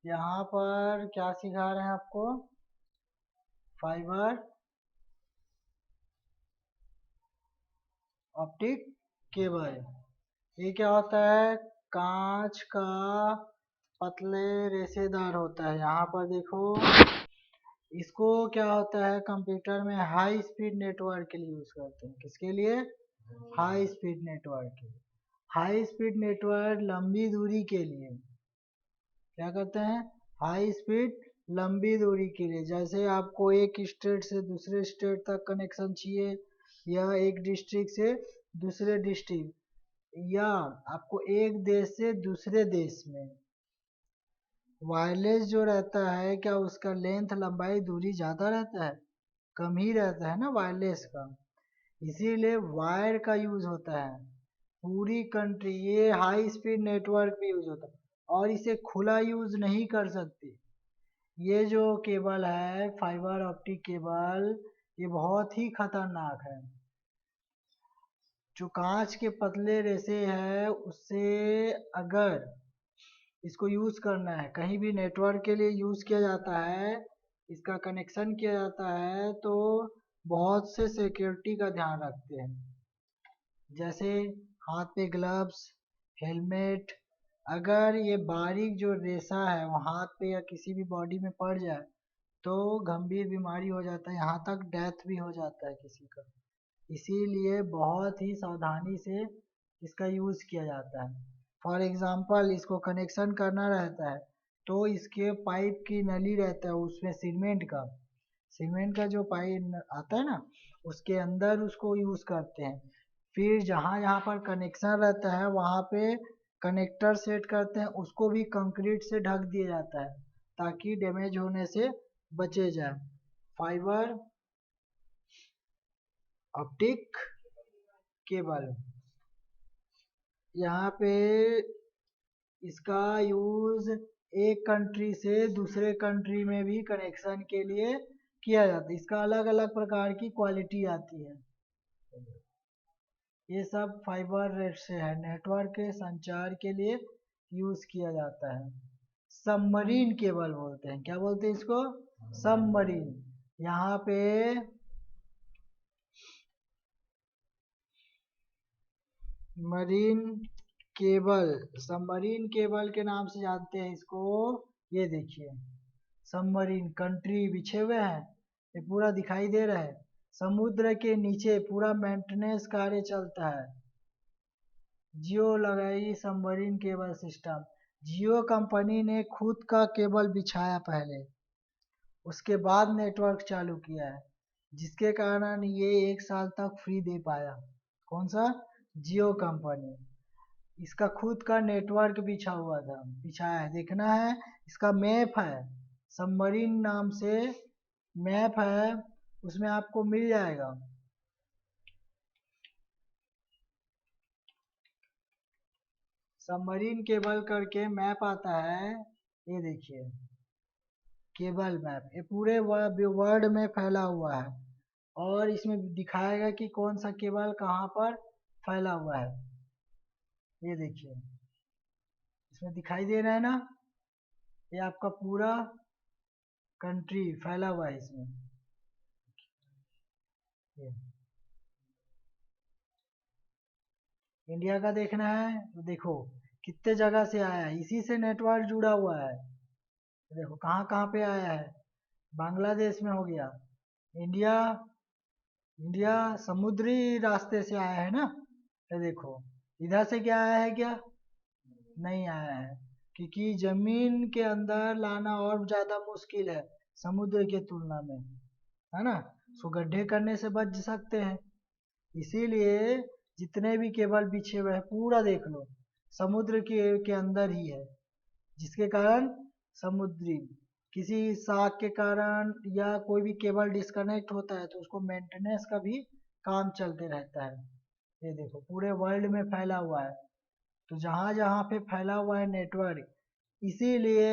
यहाँ पर क्या सिखा रहे हैं आपको? Fibre optic cable. ये क्या होता है? कांच का पतले रेशेदार होता है। यहाँ पर देखो, इसको क्या होता है, कंप्यूटर में हाई स्पीड नेटवर्क के लिए यूज करते हैं। किसके लिए? हाई स्पीड नेटवर्क के लिए। हाई स्पीड नेटवर्क लंबी दूरी के लिए क्या करते हैं? हाई स्पीड लंबी दूरी के लिए, जैसे आपको एक स्टेट से दूसरे स्टेट तक कनेक्शन चाहिए, या एक डिस्ट्रिक्ट से दूसरे डिस्ट्रिक्ट, या आपको एक देश से दूसरे देश में, वायरलेस जो रहता है क्या उसका लेंथ लंबाई दूरी ज़्यादा रहता है? कम ही रहता है ना वायरलेस का। इसीलिए वायर का यूज़ होता है। पूरी कंट्री ये हाई स्पीड नेटवर्क भी यूज़ होता है, और इसे खुला यूज़ नहीं कर सकते। ये जो केबल है फाइबर ऑप्टिक केबल, ये बहुत ही खतरनाक है। जो कांच के पतले रेशे है उससे अगर इसको यूज़ करना है, कहीं भी नेटवर्क के लिए यूज़ किया जाता है, इसका कनेक्शन किया जाता है, तो बहुत से सिक्योरिटी का ध्यान रखते हैं। जैसे हाथ पे ग्लव्स, हेलमेट। अगर ये बारीक जो रेशा है वो हाथ पे या किसी भी बॉडी में पड़ जाए तो गंभीर बीमारी हो जाता है, यहाँ तक डेथ भी हो जाता है किसी का। इसीलिए बहुत ही सावधानी से इसका यूज़ किया जाता है। फॉर एग्जांपल इसको कनेक्शन करना रहता है तो इसके पाइप की नली रहता है उसमें सीमेंट का जो पाइप आता है ना, उसके अंदर उसको यूज़ करते हैं। फिर जहाँ जहाँ पर कनेक्शन रहता है वहाँ पे कनेक्टर सेट करते हैं, उसको भी कंक्रीट से ढक दिया जाता है ताकि डैमेज होने से बचे जाए। फाइबर ऑप्टिक केबल, यहाँ पे इसका यूज़ एक कंट्री से दूसरे कंट्री में भी कनेक्शन के लिए किया जाता है। इसका अलग अलग प्रकार की क्वालिटी आती है। ये सब फाइबर से है, नेटवर्क के संचार के लिए यूज़ किया जाता है। सबमरीन केबल बोलते हैं। क्या बोलते हैं इसको? सबमरीन। यहाँ पे मरीन केबल, सबमरीन केबल के नाम से जानते हैं इसको। ये देखिए, सबमरीन कंट्री बिछे हुए हैं, ये पूरा दिखाई दे रहा है। समुद्र के नीचे पूरा मेंटेनेंस कार्य चलता है। जियो लगाई सबमरीन केबल सिस्टम। जियो कंपनी ने खुद का केबल बिछाया पहले, उसके बाद नेटवर्क चालू किया है, जिसके कारण ये 1 साल तक फ्री दे पाया। कौन सा? जियो कंपनी। इसका खुद का नेटवर्क बिछा हुआ था, बिछाया है, देखना है। इसका मैप है, सबमरीन नाम से मैप है, उसमें आपको मिल जाएगा। सबमरीन केबल करके मैप आता है, ये देखिए, केबल मैप। ये पूरे वर्ल्ड में फैला हुआ है, और इसमें दिखाएगा कि कौन सा केबल कहाँ पर फैला हुआ है। ये देखिए, इसमें दिखाई दे रहा है ना, ये आपका पूरा कंट्री फैला हुआ है इसमें। ये इंडिया का देखना है तो देखो कितने जगह से आया है, इसी से नेटवर्क जुड़ा हुआ है। देखो कहाँ कहाँ पे आया है। बांग्लादेश में हो गया। इंडिया, इंडिया समुद्री रास्ते से आया है ना। ये देखो, इधर से क्या आया है क्या? नहीं आया है, क्योंकि जमीन के अंदर लाना और ज्यादा मुश्किल है समुद्र के तुलना में, है ना। सो गड्ढे करने से बच सकते हैं। इसीलिए जितने भी केबल बिछे हुए हैं पूरा देख लो, समुद्र के अंदर ही है, जिसके कारण समुद्री किसी शाख के कारण या कोई भी केबल डिस्कनेक्ट होता है तो उसको मेंटेनेंस का भी काम चलते रहता है। ये देखो पूरे वर्ल्ड में फैला हुआ है, तो जहाँ जहाँ पे फैला हुआ है नेटवर्क, इसीलिए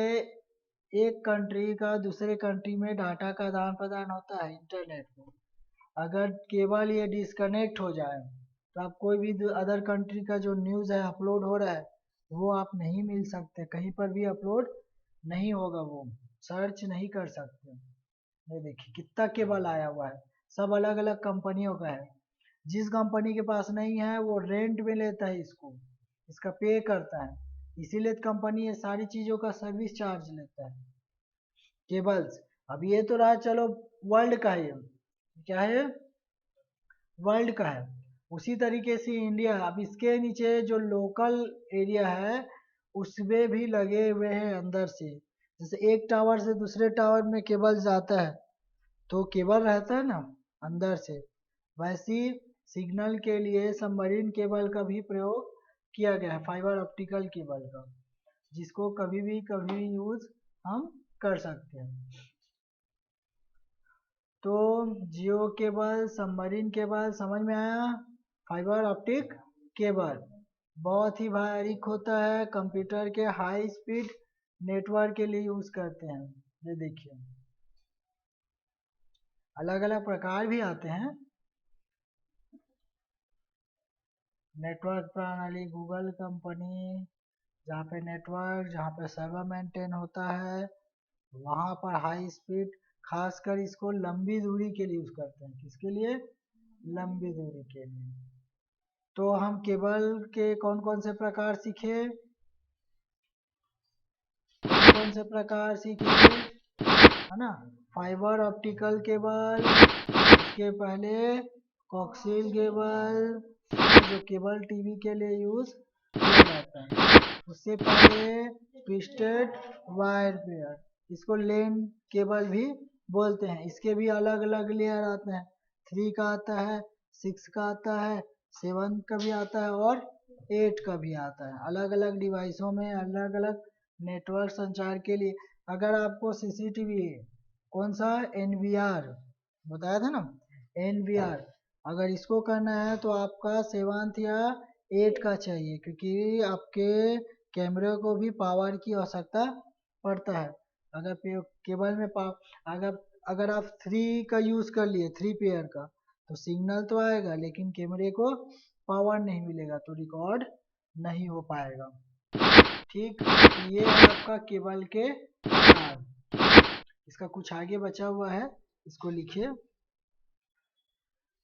एक कंट्री का दूसरे कंट्री में डाटा का आदान प्रदान होता है इंटरनेट में। अगर केबल ये डिस्कनेक्ट हो जाए तो आप कोई भी अदर कंट्री का जो न्यूज़ है अपलोड हो रहा है वो आप नहीं मिल सकते, कहीं पर भी अपलोड नहीं होगा, वो सर्च नहीं कर सकते। ये देखिए कितना केबल आया हुआ है, सब अलग अलग कंपनियों का है। जिस कंपनी के पास नहीं है वो रेंट में लेता है इसको, इसका पे करता है, इसीलिए कंपनी ये सारी चीज़ों का सर्विस चार्ज लेता है। केबल्स, अब ये तो रहा चलो वर्ल्ड का है, क्या है, वर्ल्ड का है। उसी तरीके से इंडिया, अब इसके नीचे जो लोकल एरिया है उसमें भी लगे हुए हैं अंदर से। जैसे एक टावर से दूसरे टावर में केबल जाता है तो केबल रहता है ना अंदर से, वैसी सिग्नल के लिए सबमरीन केबल का भी प्रयोग किया गया है, फाइबर ऑप्टिकल केबल का, जिसको कभी भी यूज हम कर सकते हैं। तो जियो केबल, सबमरीन केबल समझ में आया। फाइबर ऑप्टिक केबल बहुत ही बारीक होता है, कंप्यूटर के हाई स्पीड नेटवर्क के लिए यूज करते हैं। ये देखिए अलग अलग प्रकार भी आते हैं। नेटवर्क प्रणाली, गूगल कंपनी, जहाँ पे नेटवर्क, जहाँ पे सर्वर मेंटेन होता है, वहाँ पर हाई स्पीड, खासकर इसको लंबी दूरी के लिए यूज करते हैं। किसके लिए? लंबी दूरी के लिए। तो हम केबल के कौन कौन से प्रकार सीखे, कौन कौन से प्रकार सीखे, है ना? फाइबर ऑप्टिकल केबल, उसके पहले कोक्सियल केबल जो केबल टीवी के लिए यूज किया जाता है, उससे पहले ट्विस्टेड वायर पेयर, इसको लेन केबल भी बोलते हैं। इसके भी अलग अलग लेयर आते हैं, 3 का आता है, 6 का आता है, 7 का भी आता है और 8 का भी आता है। अलग अलग डिवाइसों में अलग अलग नेटवर्क संचार के लिए। अगर आपको सीसीटीवी, कौन सा, एनवीआर बताया था ना, एनवीआर, अगर इसको करना है तो आपका 7 या 8 का चाहिए, क्योंकि आपके कैमरे को भी पावर की आवश्यकता पड़ता है। अगर केबल में अगर अगर आप 3 का यूज कर लिए, 3 पेयर का, तो सिग्नल तो आएगा लेकिन कैमरे को पावर नहीं मिलेगा, तो रिकॉर्ड नहीं हो पाएगा। ठीक, ये है आपका केबल के प्रकार। इसका कुछ आगे बचा हुआ है, इसको लिखिए।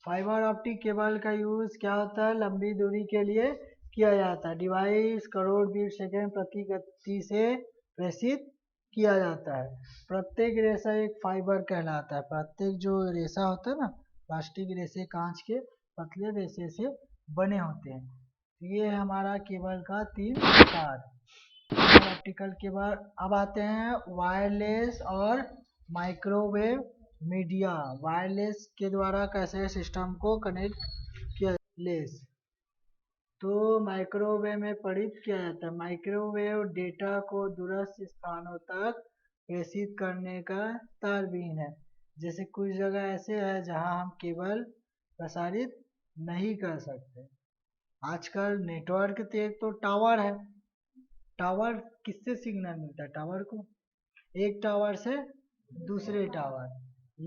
फाइबर ऑप्टिक केबल का यूज क्या होता है? लंबी दूरी के लिए किया जाता है। डिवाइस करोड़ बीट सेकेंड प्रति गति से प्रेषित किया जाता है। प्रत्येक रेशा एक फाइबर कहलाता है। प्रत्येक जो रेशा होता है ना, प्लास्टिक रेशे, कांच के पतले रेशे से बने होते हैं। ये है हमारा केबल का 3 प्रकार। Fibre optical cable. अब आते हैं वायरलेस और माइक्रोवेव मीडिया। वायरलेस के द्वारा कैसे सिस्टम को कनेक्ट किया, लेस तो माइक्रोवेव में प्रेरित किया जाता है। माइक्रोवेव डेटा को दूरस्थ स्थानों तक प्रेषित करने का तारबीन है। जैसे कुछ जगह ऐसे है जहां हम केबल प्रसारित नहीं कर सकते। आजकल नेटवर्क तो टावर है, टावर किससे सिग्नल मिलता है? टावर को, एक टावर से दूसरे टावर,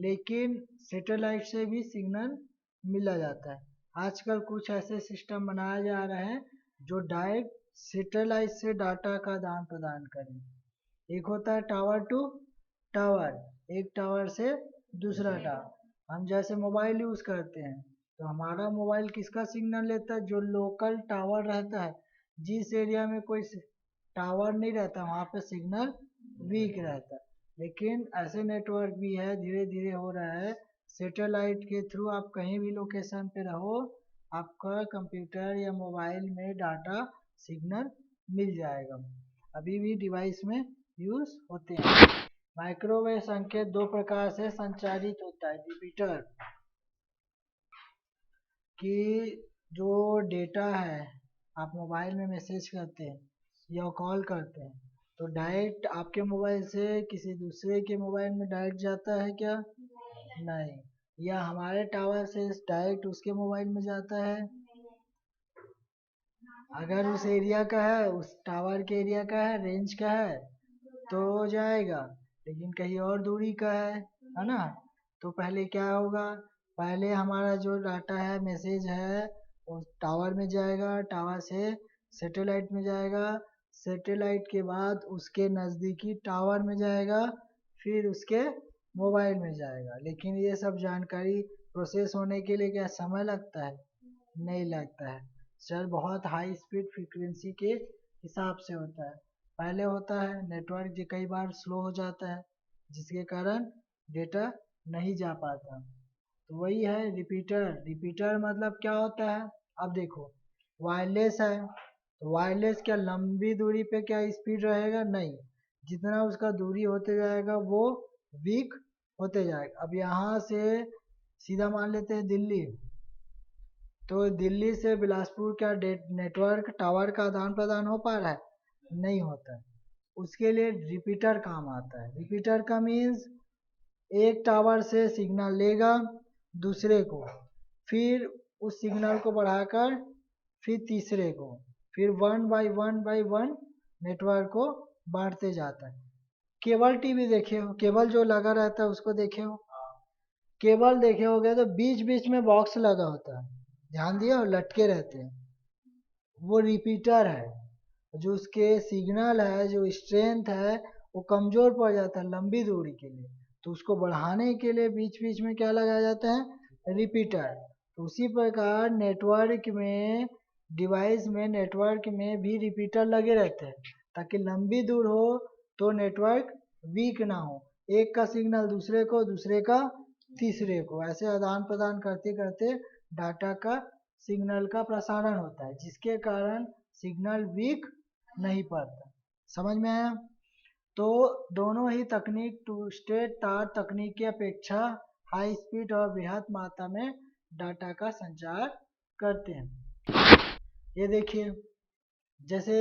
लेकिन सैटेलाइट से भी सिग्नल मिला जाता है। आजकल कुछ ऐसे सिस्टम बनाए जा रहे हैं जो डायरेक्ट सैटेलाइट से डाटा का आदान प्रदान करें। एक होता है टावर टू टावर, एक टावर से दूसरा टावर। हम जैसे मोबाइल यूज करते हैं तो हमारा मोबाइल किसका सिग्नल लेता है? जो लोकल टावर रहता है। जिस एरिया में कोई टावर नहीं रहता वहाँ पे सिग्नल वीक रहता है। लेकिन ऐसे नेटवर्क भी है, धीरे धीरे हो रहा है, सैटेलाइट के थ्रू आप कहीं भी लोकेशन पे रहो, आपका कंप्यूटर या मोबाइल में डाटा सिग्नल मिल जाएगा। अभी भी डिवाइस में यूज होते हैं। माइक्रोवेव संकेत 2 प्रकार से संचारित होता है। रिपीटर, कि जो डेटा है आप मोबाइल में मैसेज करते हैं या कॉल करते हैं तो डायरेक्ट आपके मोबाइल से किसी दूसरे के मोबाइल में डायरेक्ट जाता है क्या? नहीं। या हमारे टावर से डायरेक्ट उसके मोबाइल में जाता है? अगर उस एरिया का है, उस टावर के एरिया का है, रेंज का है तो जाएगा, लेकिन कहीं और दूरी का है ना, तो पहले क्या होगा? पहले हमारा जो डाटा है, मैसेज है, वो टावर में जाएगा, टावर से सैटेलाइट में जाएगा, सैटेलाइट के बाद उसके नज़दीकी टावर में जाएगा, फिर उसके मोबाइल में जाएगा। लेकिन ये सब जानकारी प्रोसेस होने के लिए क्या समय लगता है? नहीं लगता है सर, बहुत हाई स्पीड फ्रीक्वेंसी के हिसाब से होता है। पहले होता है नेटवर्क जो कई बार स्लो हो जाता है, जिसके कारण डेटा नहीं जा पाता। तो वही है रिपीटर। रिपीटर मतलब क्या होता है? अब देखो, वायरलेस है तो वायरलेस क्या लंबी दूरी पे क्या स्पीड रहेगा? नहीं, जितना उसका दूरी होते जाएगा वो वीक होते जाएगा। अब यहाँ से सीधा मान लेते हैं दिल्ली, तो दिल्ली से बिलासपुर क्या नेटवर्क टावर का आदान प्रदान हो पा रहा है? नहीं होता है। उसके लिए रिपीटर काम आता है। रिपीटर का मीन्स एक टावर से सिग्नल लेगा दूसरे को, फिर उस सिग्नल को बढ़ाकर फिर तीसरे को, फिर वन बाई वन नेटवर्क को बांटते जाता है। केबल टीवी देखे हो, केबल जो लगा रहता है उसको देखे हो? केबल देखे होगे तो बीच बीच में बॉक्स लगा होता है, ध्यान दिया हो, लटके रहते हैं, वो रिपीटर है। जो उसके सिग्नल है, जो स्ट्रेंथ है, वो कमजोर पड़ जाता है लंबी दूरी के लिए, तो उसको बढ़ाने के लिए बीच बीच में क्या लगाया जाता है? रिपीटर। तो उसी प्रकार नेटवर्क में, डिवाइस में, नेटवर्क में भी रिपीटर लगे रहते हैं, ताकि लंबी दूर हो तो नेटवर्क वीक ना हो, एक का सिग्नल दूसरे को, दूसरे का तीसरे को, ऐसे आदान प्रदान करते करते डाटा का, सिग्नल का प्रसारण होता है, जिसके कारण सिग्नल वीक नहीं पड़ता। समझ में आया? तो दोनों ही तकनीक टू स्टेट तार तकनीक की अपेक्षा हाई स्पीड और बृहत मात्रा में डाटा का संचार करते हैं। ये देखिए, जैसे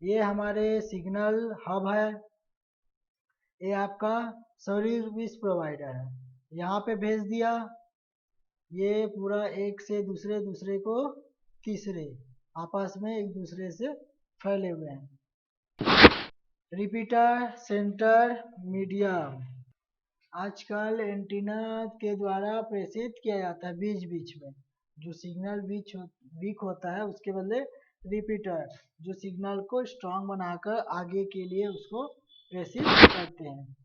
ये हमारे सिग्नल हब है, ये आपका सर्विस प्रोवाइडर है, यहाँ पे भेज दिया, ये पूरा एक से दूसरे, दूसरे को तीसरे, आपस में एक दूसरे से फैले हुए हैं। रिपीटर सेंटर मीडिया आजकल एंटीना के द्वारा प्रेषित किया जाता है बीच बीच में। जो सिग्नल वीक होता है उसके बदले रिपीटर जो सिग्नल को स्ट्रांग बनाकर आगे के लिए उसको प्रेषित करते हैं।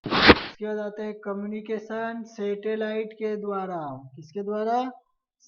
इसके बाद आते हैं कम्युनिकेशन सैटेलाइट के द्वारा। किसके द्वारा?